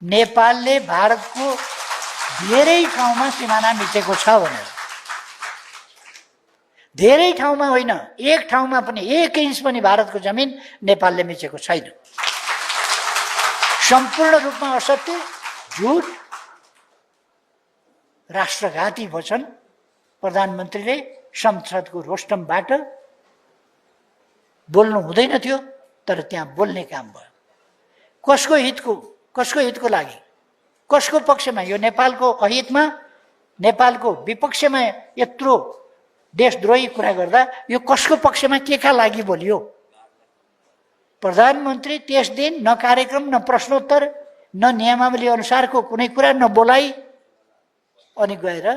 नेपालले भारतको धेरै ठाउँमा सिमाना मिचेको छ भनेर, धेरै ठाउँमा होइन, एक ठाउँमा पनि 1 इन्च पनि भारतको जमिन नेपालले मिचेको छैन। सम्पूर्ण रूपमा असत्य, झुट, राष्ट्रघाती वचन प्रधानमन्त्रीले संसदको रोस्टमबाट बोल्नु हुँदैन थियो, तर त्यहाँ बोल्ने काम भयो। कसको हितको लागि, कसको पक्षमा? यो नेपालको अहितमा, नेपालको विपक्षमा यत्रो देशद्रोही कुरा गर्दा यो कसको पक्षमा, के का लागि बोलियो? प्रधानमन्त्री त्यस दिन न कार्यक्रम, न प्रश्नोत्तर, न नियमावली अनुसारको कुनै कुरा, न बोलाइ, अनि गएर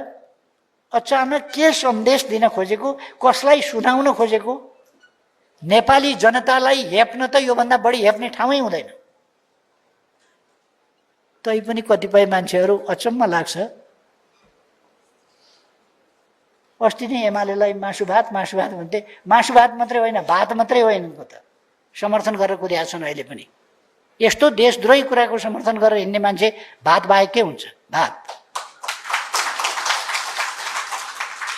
अचानक के सन्देश दिन खोजेको, कसलाई सुनाउन खोजेको? नेपाली जनतालाई हेप्न त योभन्दा बढी हेप्ने ठाउँै हुँदैन। तैपनि कतिपय मान्छेहरू अचम्म लाग्छ। अस्ति नै एमालेलाई मासु भात भन्थे। मासु भात मात्रै होइन, भात मात्रै होइन, त समर्थन गरेर कुदिया छन्। अहिले पनि यस्तो देशद्रोही कुराको समर्थन गरेर हिँड्ने मान्छे भात बाहेक के हुन्छ? भात।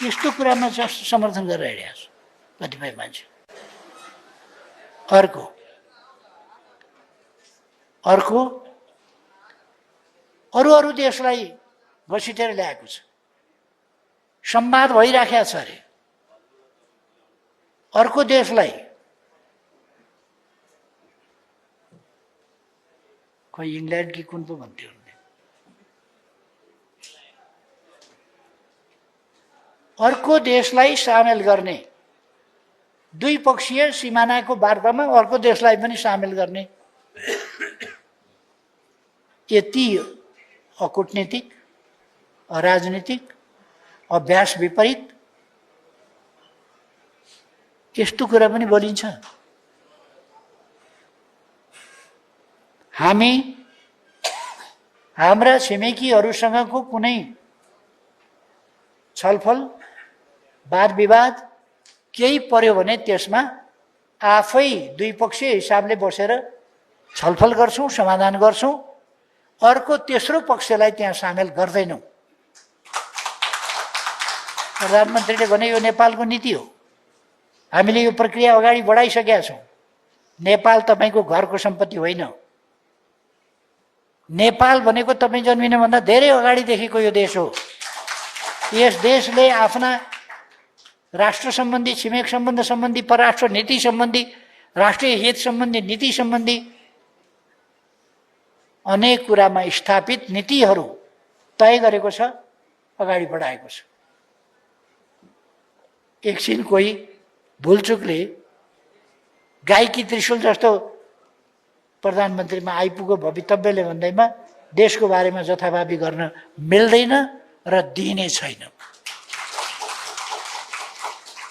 यस्तो कुरामा समर्थन गरेर हिँडेका छ कतिपय मान्छे। अर्को अरू देशलाई घसिटेर ल्याएको छ, संवाद भइराखेको छ अरे। अर्को देशलाई खोइ इङ्ल्यान्ड कि कुन पो भन्थ्यो, अर्को देशलाई सामेल गर्ने, द्विपक्षीय सिमानाको वार्तामा अर्को देशलाई पनि सामेल गर्ने, यति अकूटनीतिक, अराजनीतिक, अभ्यास विपरीत यस्तो कुरा पनि बोलिन्छ। हामी हाम्रा छिमेकीहरूसँगको कुनै छलफल, वाद विवाद केही पर्यो भने त्यसमा आफै द्विपक्षीय हिसाबले बसेर छलफल गर्छौं, समाधान गर्छौं। अर्को तेस्रो पक्षलाई त्यहाँ सामेल गर्दैनौं। प्रधानमन्त्रीले भने यो नेपालको नीति हो। हामीले यो प्रक्रिया अगाडि बढाइसकेका छौं। नेपाल तपाईको घरको सम्पत्ति होइन। नेपाल भनेको तपाई जन्मिनुभन्दा धेरै अगाडिदेखिको यो देश हो। यस देशले आफ्ना राष्ट्र सम्बन्धी, छिमेक सम्बन्ध सम्बन्धी, परराष्ट्र नीति सम्बन्धी, राष्ट्रिय हित सम्बन्धी, नीति सम्बन्धी अनेक कुरामा स्थापित नीतिहरू तय गरेको छ, अगाडि बढाएको छ। एकछिन कोही भुलचुकले गायकी त्रिशूल जस्तो प्रधानमन्त्रीमा आइपुग्यो भवितव्यले भन्दैमा देशको बारेमा जथाभावी गर्न मिल्दैन र दिइने छैन।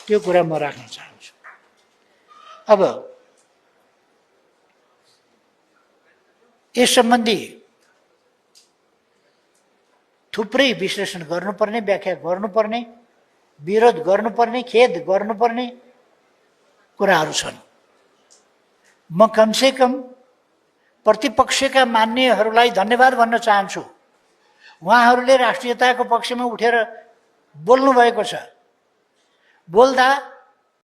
त्यो कुरा म राख्न चाहन्छु। अब यस सम्बन्धी थुप्रै विश्लेषण गर्नुपर्ने, व्याख्या गर्नुपर्ने, विरोध गर्नुपर्ने, खेद गर्नुपर्ने कुराहरू छन्। म कमसेकम प्रतिपक्षका मान्यहरूलाई धन्यवाद भन्न चाहन्छु। उहाँहरूले राष्ट्रियताको पक्षमा उठेर बोल्नु भएको छ। बोल्दा